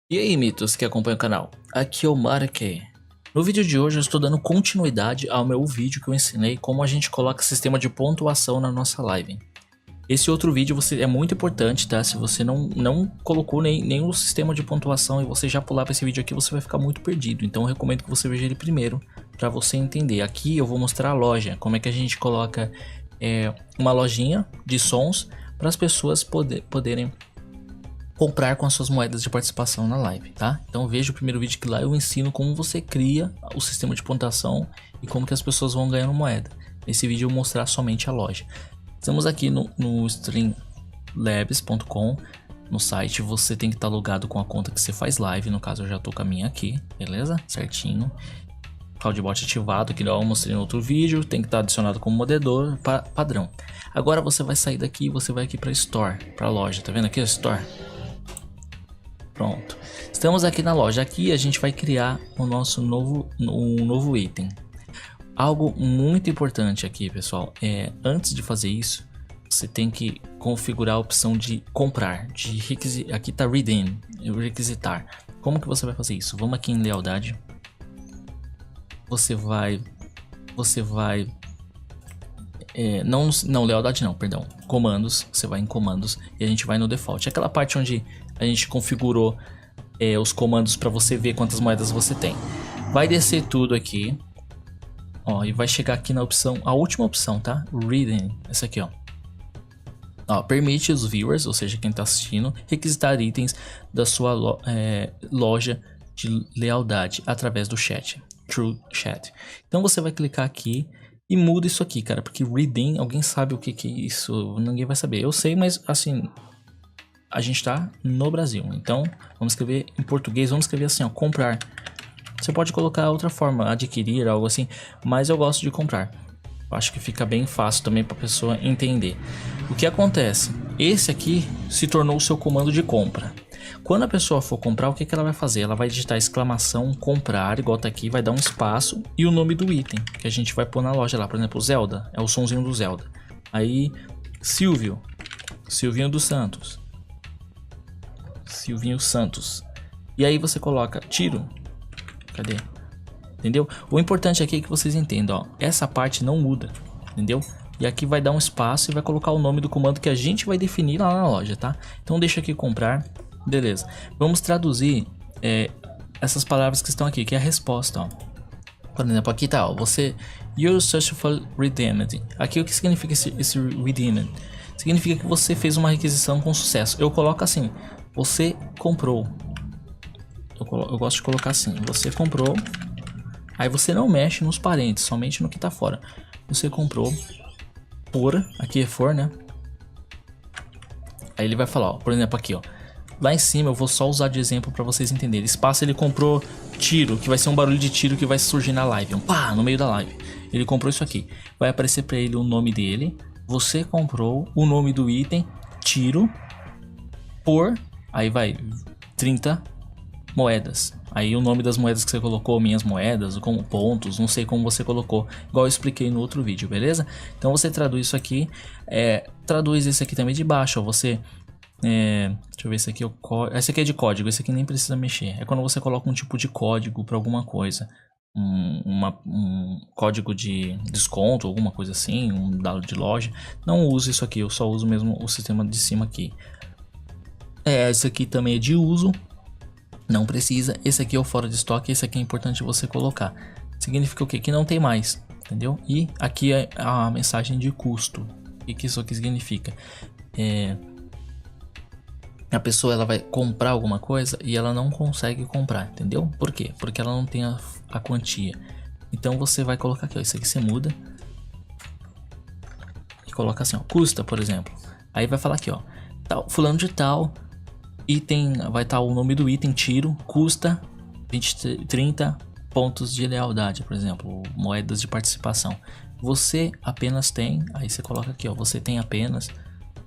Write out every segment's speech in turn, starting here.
E aí, mitos que acompanham o canal, aqui é o Marque. No vídeo de hoje eu estou dando continuidade ao meu vídeo que eu ensinei como a gente coloca sistema de pontuação na nossa live. Esse outro vídeo é muito importante, tá? Se você não colocou nenhum sistema de pontuação e você já pular para esse vídeo aqui, você vai ficar muito perdido. Então eu recomendo que você veja ele primeiro para você entender. Aqui eu vou mostrar a loja, como é que a gente coloca uma lojinha de sons para as pessoas poderem comprar com as suas moedas de participação na live, tá? Então veja o primeiro vídeo que lá eu ensino como você cria o sistema de pontuação e como que as pessoas vão ganhando moeda. Nesse vídeo eu vou mostrar somente a loja. Estamos aqui no streamlabs.com. No site você tem que estar logado com a conta que você faz live. No caso eu já tô com a minha aqui, beleza? Certinho. Cloudbot ativado, que eu mostrei no outro vídeo. Tem que estar adicionado como moderador padrão. Agora você vai sair daqui e você vai aqui para Store, para loja. Tá vendo aqui a Store? Pronto, estamos aqui na loja. Aqui a gente vai criar o nosso novo item. Algo muito importante aqui, pessoal, antes de fazer isso, você tem que configurar a opção de comprar, aqui tá redeem, requisitar. Como que você vai fazer isso? Vamos aqui em lealdade. Você vai não, lealdade não, perdão, comandos. Você vai em comandos e a gente vai no default, aquela parte onde a gente configurou os comandos para você ver quantas moedas você tem. Vai descer tudo aqui, ó, e vai chegar aqui na opção, a última opção, tá? Reading, essa aqui, ó. Permite os viewers, ou seja, quem está assistindo, requisitar itens da sua loja de lealdade através do chat, True Chat. Então você vai clicar aqui e muda isso aqui, cara, porque redeem, alguém sabe o que é isso? Ninguém vai saber. Eu sei, mas assim, a gente tá no Brasil, então vamos escrever em português, vamos escrever assim, ó, comprar. Você pode colocar outra forma, adquirir, algo assim, mas eu gosto de comprar. Acho que fica bem fácil também para a pessoa entender. O que acontece? Esse aqui se tornou o seu comando de compra. Quando a pessoa for comprar, o que ela vai fazer? Ela vai digitar exclamação comprar, igual tá aqui, vai dar um espaço e o nome do item que a gente vai pôr na loja lá. Por exemplo, Zelda, é o sonzinho do Zelda. Aí, Silvinho dos Santos. Silvinho Santos. E aí você coloca tiro. Cadê? Entendeu? O importante aqui é que vocês entendam, ó. Essa parte não muda, entendeu? E aqui vai dar um espaço e vai colocar o nome do comando que a gente vai definir lá na loja, tá? Então deixa aqui comprar. Beleza. Vamos traduzir essas palavras que estão aqui, que é a resposta, ó. Por exemplo, aqui tá, ó. You're successfully redeemed. Aqui o que significa esse redeemed? Significa que você fez uma requisição com sucesso. Eu coloco assim, você comprou. Eu gosto de colocar assim, você comprou. Aí você não mexe nos parênteses, somente no que tá fora. Você comprou por, aqui é for, né? Aí ele vai falar, ó, por exemplo aqui, ó. Lá em cima eu vou só usar de exemplo para vocês entenderem. Espaço, ele comprou tiro, que vai ser um barulho de tiro que vai surgir na live. Pá, no meio da live. Ele comprou isso aqui. Vai aparecer para ele o nome dele. Você comprou o nome do item, tiro, por, aí vai, 30 moedas. Aí o nome das moedas que você colocou, minhas moedas, como pontos, não sei como você colocou, igual eu expliquei no outro vídeo, beleza? Então você traduz isso aqui, traduz esse aqui também de baixo, ó, você, deixa eu ver, esse aqui esse aqui é de código, esse aqui nem precisa mexer, é quando você coloca um tipo de código para alguma coisa, um código de desconto, alguma coisa assim, um dado de loja, não uso isso aqui, eu só uso mesmo o sistema de cima aqui. Esse aqui também é de uso. Não precisa, esse aqui é o fora de estoque, esse aqui é importante você colocar. Significa o que? Que não tem mais, entendeu? E aqui é a mensagem de custo. O que isso aqui significa? A pessoa ela vai comprar alguma coisa e ela não consegue comprar, entendeu? Por quê? Porque ela não tem a quantia. Então você vai colocar aqui, ó, isso aqui você muda. E coloca assim, ó, custa, por exemplo. Aí vai falar aqui, ó, tal, fulano de tal. Item, vai estar o nome do item, tiro, custa 30 pontos de lealdade, por exemplo, moedas de participação. Você apenas tem, aí você coloca aqui, ó, você tem apenas,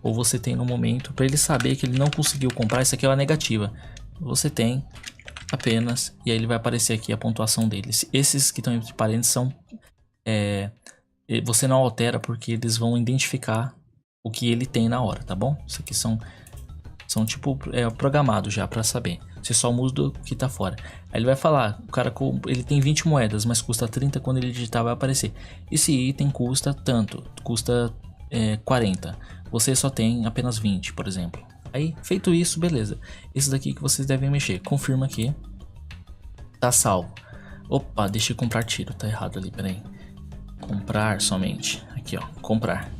ou você tem no momento, para ele saber que ele não conseguiu comprar, isso aqui é a negativa. Você tem apenas, e aí ele vai aparecer aqui a pontuação deles. Esses que estão entre parênteses são, você não altera porque eles vão identificar o que ele tem na hora, tá bom? Isso aqui são São tipo programados já para saber. Você só muda o que tá fora. Aí ele vai falar, o cara ele tem 20 moedas, mas custa 30, quando ele digitar vai aparecer. Esse item custa tanto, custa 40. Você só tem apenas 20, por exemplo. Aí, feito isso, beleza. Esse daqui que vocês devem mexer. Confirma aqui. Tá salvo. Opa, deixa eu comprar tiro. Tá errado ali, peraí. Comprar somente. Aqui, ó. Comprar.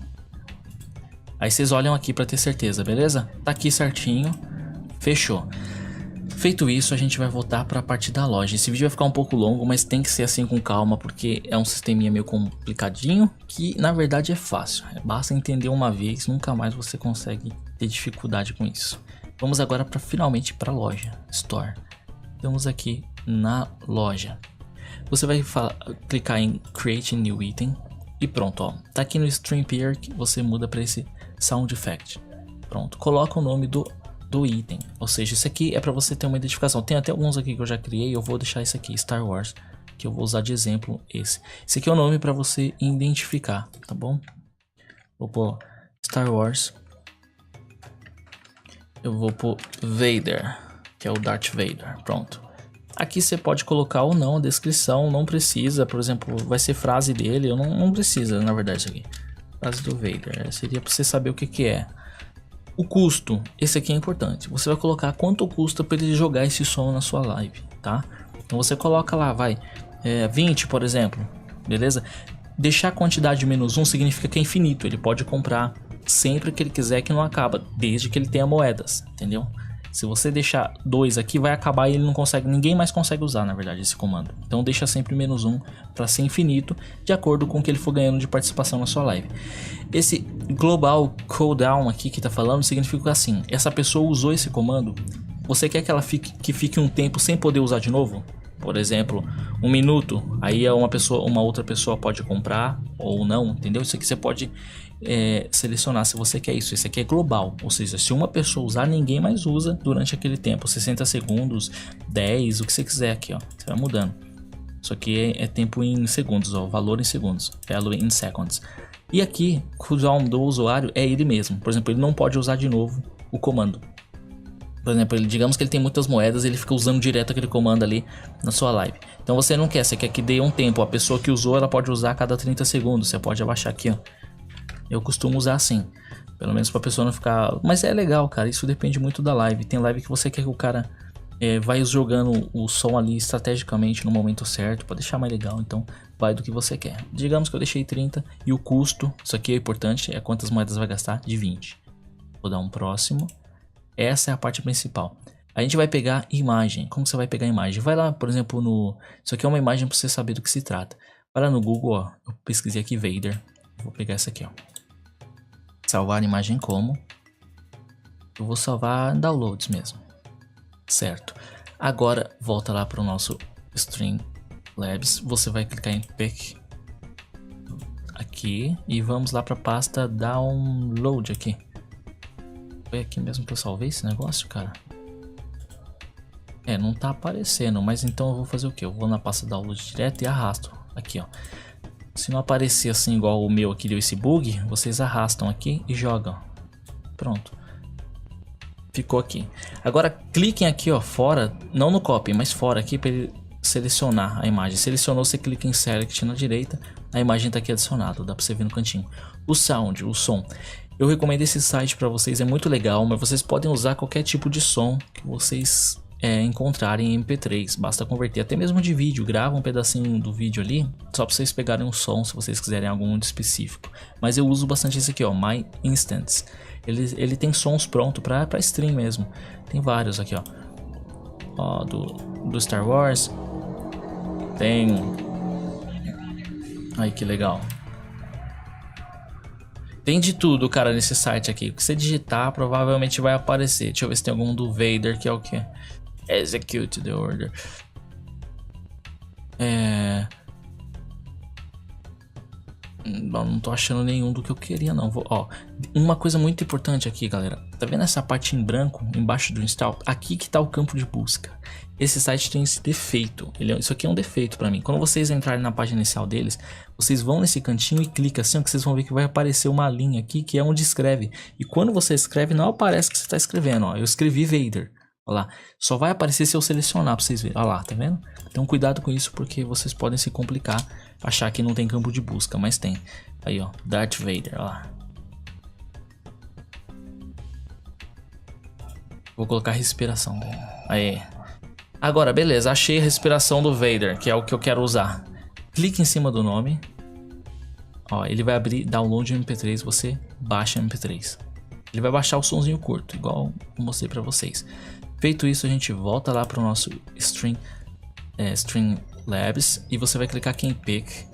Aí vocês olham aqui pra ter certeza, beleza? Tá aqui certinho. Fechou. Feito isso, a gente vai voltar para a parte da loja. Esse vídeo vai ficar um pouco longo, mas tem que ser assim com calma, porque é um sisteminha meio complicadinho, que na verdade é fácil. Basta entender uma vez, nunca mais você consegue ter dificuldade com isso. Vamos agora finalmente para a loja, Store. Estamos aqui na loja. Você vai clicar em Create New Item e pronto, ó. Tá aqui no Stream Peer que você muda para esse Sound Effect. Pronto, coloca o nome do item, ou seja, isso aqui é para você ter uma identificação. Tem até alguns aqui que eu já criei, eu vou deixar esse aqui, Star Wars, que eu vou usar de exemplo esse. Esse aqui é o nome para você identificar, tá bom? Vou pôr Star Wars. Eu vou pôr Vader, que é o Darth Vader, pronto. Aqui você pode colocar ou não a descrição, não precisa, por exemplo, vai ser frase dele, eu não precisa, na verdade, isso aqui. Frase do Vader, seria para você saber o que é. O custo, esse aqui é importante. Você vai colocar quanto custa para ele jogar esse som na sua live, tá? Então você coloca lá, vai, 20, por exemplo, beleza? Deixar a quantidade de -1 significa que é infinito. Ele pode comprar sempre que ele quiser, que não acaba, desde que ele tenha moedas, entendeu? Se você deixar 2 aqui, vai acabar e ele não consegue, ninguém mais consegue usar, na verdade, esse comando. Então deixa sempre -1 para ser infinito, de acordo com o que ele for ganhando de participação na sua live. Esse global cooldown aqui que tá falando significa assim: essa pessoa usou esse comando, você quer que ela fique um tempo sem poder usar de novo? Por exemplo, 1 minuto, aí uma outra pessoa pode comprar ou não, entendeu? Isso aqui você pode selecionar se você quer isso. Esse aqui é global, ou seja, se uma pessoa usar, ninguém mais usa durante aquele tempo, 60 segundos, 10, o que você quiser aqui, ó, você vai mudando. Isso aqui é tempo em segundos, ó, valor em segundos, value in seconds. E aqui, o cooldown do usuário é ele mesmo. Por exemplo, ele não pode usar de novo o comando. Por exemplo, digamos que ele tem muitas moedas, ele fica usando direto aquele comando ali na sua live. Então você não quer, você quer que dê um tempo. A pessoa que usou, ela pode usar a cada 30 segundos. Você pode abaixar aqui, ó. Eu costumo usar assim, pelo menos pra pessoa não ficar... Mas é legal, cara, isso depende muito da live. Tem live que você quer que o cara vai jogando o som ali estrategicamente no momento certo, pra deixar mais legal. Então vai do que você quer. Digamos que eu deixei 30 e o custo, isso aqui é importante, é quantas moedas vai gastar, de 20. Vou dar um próximo. Essa é a parte principal. A gente vai pegar imagem. Como você vai pegar imagem? Vai lá, por exemplo, no... Isso aqui é uma imagem para você saber do que se trata. Vai lá no Google, ó. Eu pesquisei aqui Vader. Vou pegar essa aqui, ó. Salvar a imagem como? Eu vou salvar downloads mesmo. Certo. Agora, volta lá para o nosso Streamlabs. Você vai clicar em Pack. Aqui. E vamos lá para a pasta Download aqui. Foi aqui mesmo que eu salvei esse negócio, cara? Não tá aparecendo, mas então eu vou fazer o que? Eu vou na pasta download direto e arrasto aqui, ó. Se não aparecer assim igual o meu aqui deu esse bug, vocês arrastam aqui e jogam. Pronto. Ficou aqui. Agora cliquem aqui, ó, fora, não no copy, mas fora aqui para ele selecionar a imagem. Selecionou, você clica em Select na direita, a imagem tá aqui adicionada, dá para você ver no cantinho. O sound, o som. Eu recomendo esse site para vocês, é muito legal, mas vocês podem usar qualquer tipo de som que vocês encontrarem em MP3, basta converter até mesmo de vídeo, grava um pedacinho do vídeo ali, só para vocês pegarem um som se vocês quiserem algum muito específico. Mas eu uso bastante esse aqui, ó, My Instance. Ele tem sons pronto para stream mesmo, tem vários aqui, ó, do Star Wars, tem, aí que legal. Tem de tudo, cara, nesse site aqui. O que você digitar provavelmente vai aparecer. Deixa eu ver se tem algum do Vader, que é o que? Execute the order. Não tô achando nenhum do que eu queria não. Ó, uma coisa muito importante aqui, galera. Tá vendo essa parte em branco embaixo do install? Aqui que tá o campo de busca. Esse site tem esse defeito. Isso aqui é um defeito pra mim. Quando vocês entrarem na página inicial deles, vocês vão nesse cantinho e clicam assim, que vocês vão ver que vai aparecer uma linha aqui que é onde escreve. E quando você escreve, não aparece que você tá escrevendo. Ó, eu escrevi Vader. Olha lá, só vai aparecer se eu selecionar pra vocês verem. Olha lá, tá vendo? Então cuidado com isso porque vocês podem se complicar, achar que não tem campo de busca, mas tem. Aí ó, Darth Vader, olha lá. Vou colocar a respiração dele. Aí. Agora, beleza, achei a respiração do Vader, que é o que eu quero usar. Clique em cima do nome. Ó, ele vai abrir download MP3, você baixa MP3. Ele vai baixar o sonzinho curto, igual eu mostrei pra vocês. Feito isso, a gente volta lá para o nosso Streamlabs e você vai clicar aqui em Pick.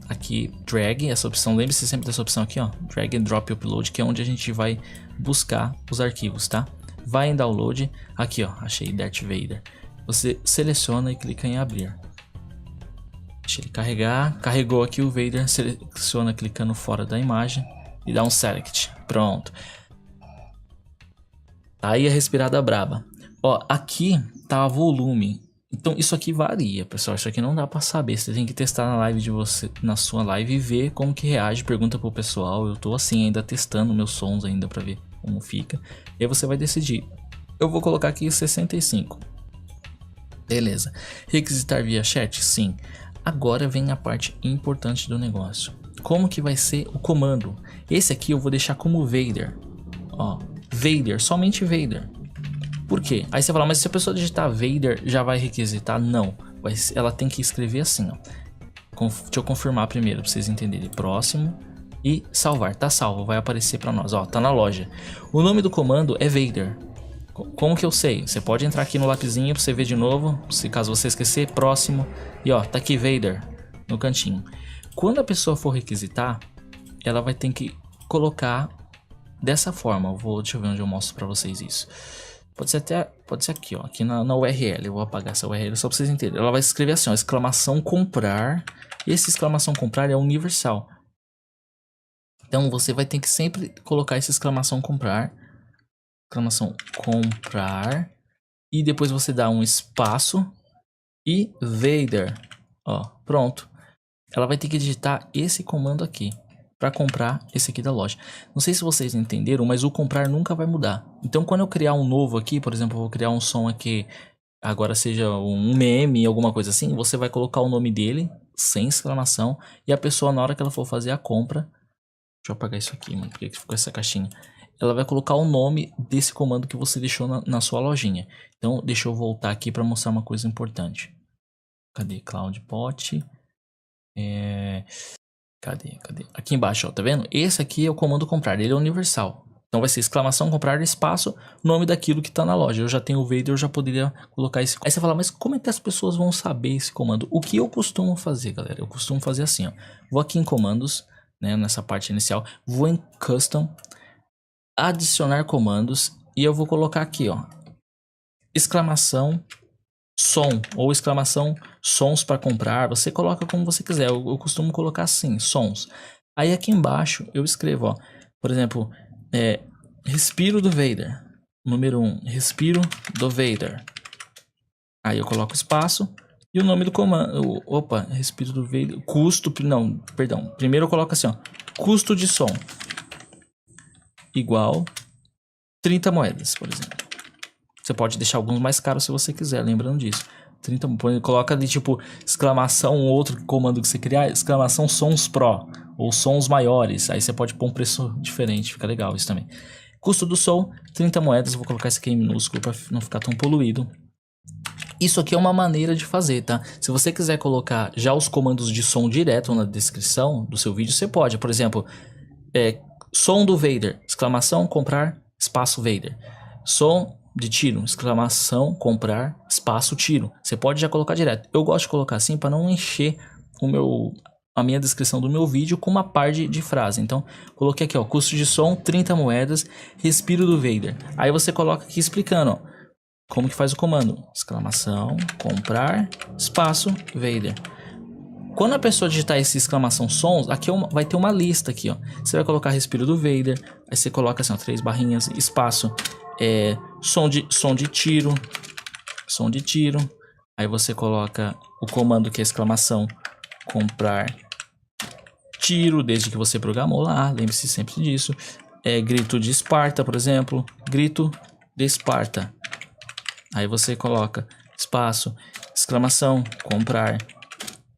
Aqui, Drag, essa opção, lembre-se sempre dessa opção aqui, ó, Drag and Drop Upload, que é onde a gente vai buscar os arquivos, tá? Vai em Download, aqui ó, achei Darth Vader. Você seleciona e clica em Abrir. Deixa ele carregar, carregou aqui o Vader, seleciona clicando fora da imagem e dá um Select, pronto. Aí a respirada braba. Ó, aqui tá volume. Então isso aqui varia, pessoal. Isso aqui não dá pra saber. Você tem que testar na live de você, na sua live e ver como que reage. Pergunta pro pessoal. Eu tô assim ainda testando meus sons ainda pra ver como fica. E aí você vai decidir. Eu vou colocar aqui 65. Beleza. Requisitar via chat? Sim. Agora vem a parte importante do negócio. Como que vai ser o comando? Esse aqui eu vou deixar como Vader. Ó. Vader, somente Vader. Por quê? Aí você fala, mas se a pessoa digitar Vader já vai requisitar? Não, ela tem que escrever assim, ó. Deixa eu confirmar primeiro pra vocês entenderem. Próximo e salvar, tá salvo, vai aparecer pra nós, ó, tá na loja. O nome do comando é Vader. Como que eu sei? Você pode entrar aqui no lapisinho pra você ver de novo, se caso você esquecer, próximo. E ó, tá aqui Vader, no cantinho. Quando a pessoa for requisitar, ela vai ter que colocar dessa forma. Deixa eu ver onde eu mostro pra vocês isso. Pode ser aqui, ó, aqui na URL. Eu vou apagar essa URL só pra vocês entenderem. Ela vai escrever assim, ó, exclamação comprar. Esse exclamação comprar é universal. Então você vai ter que sempre colocar esse exclamação comprar. Exclamação comprar. E depois você dá um espaço e Vader. Ó, pronto. Ela vai ter que digitar esse comando aqui para comprar esse aqui da loja. Não sei se vocês entenderam, mas o comprar nunca vai mudar. Então quando eu criar um novo aqui, por exemplo, eu vou criar um som aqui, agora seja um meme, alguma coisa assim, você vai colocar o nome dele, sem exclamação, e a pessoa na hora que ela for fazer a compra, deixa eu apagar isso aqui, mano, porque ficou essa caixinha. Ela vai colocar o nome desse comando que você deixou na sua lojinha. Então deixa eu voltar aqui para mostrar uma coisa importante. Cadê CloudBot? Cadê? Aqui embaixo, ó, tá vendo? Esse aqui é o comando comprar, ele é universal. Então vai ser exclamação comprar espaço, nome daquilo que tá na loja. Eu já tenho o Vader, eu já poderia colocar esse. Aí você fala, mas como é que as pessoas vão saber esse comando? O que eu costumo fazer, galera? Eu costumo fazer assim, ó. Vou aqui em comandos, né, nessa parte inicial. Vou em custom, adicionar comandos e eu vou colocar aqui, ó, exclamação som ou exclamação sons para comprar. Você coloca como você quiser. Eu costumo colocar assim, sons. Aí aqui embaixo eu escrevo, ó, por exemplo, respiro do Vader. Número 1, respiro do Vader. Aí eu coloco espaço e o nome do comando. Opa, respiro do Vader. Custo, não, perdão. Primeiro eu coloco assim, ó, custo de som igual 30 moedas, por exemplo. Você pode deixar alguns mais caros se você quiser, lembrando disso. 30, coloca ali tipo exclamação, outro comando que você criar, exclamação sons pro ou sons maiores. Aí você pode pôr um preço diferente, fica legal isso também. Custo do som, 30 moedas. Vou colocar isso aqui em minúsculo para não ficar tão poluído. Isso aqui é uma maneira de fazer, tá? Se você quiser colocar já os comandos de som direto na descrição do seu vídeo, você pode. Por exemplo, som do Vader, exclamação comprar, espaço Vader. Som de tiro, exclamação comprar, espaço tiro. Você pode já colocar direto. Eu gosto de colocar assim para não encher a minha descrição do meu vídeo com uma par de frase. Então, coloquei aqui, ó, custo de som 30 moedas, respiro do Vader. Aí você coloca aqui explicando, ó, como que faz o comando. Exclamação comprar, espaço Vader. Quando a pessoa digitar esse exclamação sons, aqui vai ter uma lista aqui, ó. Você vai colocar respiro do Vader, aí você coloca assim, ó, 3 barrinhas, espaço, som de tiro, aí você coloca o comando que é exclamação, comprar tiro, desde que você programou lá, lembre-se sempre disso. Grito de Esparta, por exemplo, grito de Esparta. Aí você coloca espaço, exclamação, comprar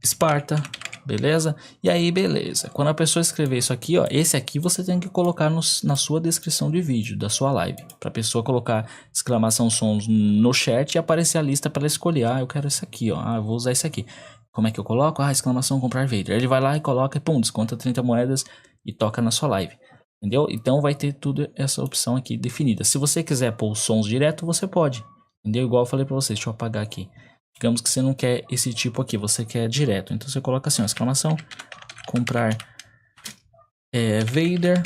Esparta, beleza? E aí, beleza. Quando a pessoa escrever isso aqui, ó, esse aqui você tem que colocar na sua descrição de vídeo, da sua live. Pra pessoa colocar exclamação sons no chat e aparecer a lista para ela escolher. Ah, eu quero esse aqui, ó. Ah, eu vou usar esse aqui. Como é que eu coloco? Ah, exclamação comprar Vader. Ele vai lá e coloca e pum, desconta 30 moedas e toca na sua live. Entendeu? Então vai ter tudo essa opção aqui definida. Se você quiser pôr os sons direto, você pode. Entendeu? Igual eu falei pra vocês. Deixa eu apagar aqui. Digamos que você não quer esse tipo aqui, você quer direto. Então você coloca assim, ó, exclamação, comprar Vader.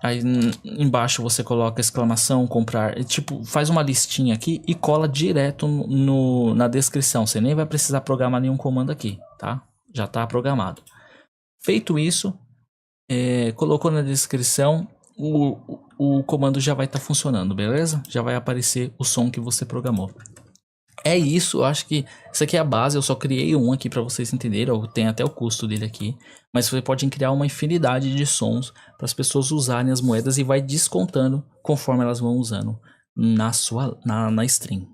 Aí embaixo você coloca exclamação, comprar. Tipo, faz uma listinha aqui e cola direto na descrição. Você nem vai precisar programar nenhum comando aqui, tá? Já tá programado. Feito isso, colocou na descrição, o comando já vai estar funcionando, beleza? Já vai aparecer o som que você programou. É isso, eu acho que isso aqui é a base, eu só criei um aqui para vocês entenderem, tem até o custo dele aqui, mas você pode criar uma infinidade de sons para as pessoas usarem as moedas e vai descontando conforme elas vão usando na stream.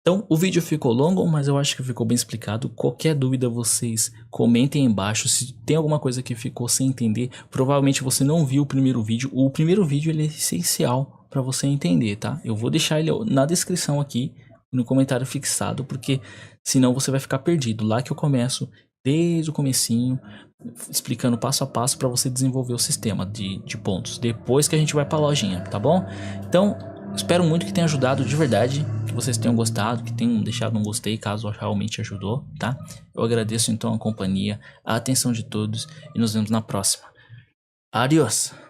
Então, o vídeo ficou longo, mas eu acho que ficou bem explicado. Qualquer dúvida vocês comentem aí embaixo. Se tem alguma coisa que ficou sem entender, provavelmente você não viu o primeiro vídeo. O primeiro vídeo ele é essencial para você entender, tá? Eu vou deixar ele na descrição aqui, no comentário fixado, porque senão você vai ficar perdido. Lá que eu começo desde o comecinho, explicando passo a passo para você desenvolver o sistema de pontos. Depois que a gente vai para a lojinha, tá bom? Então, espero muito que tenha ajudado de verdade, que vocês tenham gostado, que tenham deixado um gostei caso realmente ajudou, tá? Eu agradeço então a companhia, a atenção de todos e nos vemos na próxima. Adiós!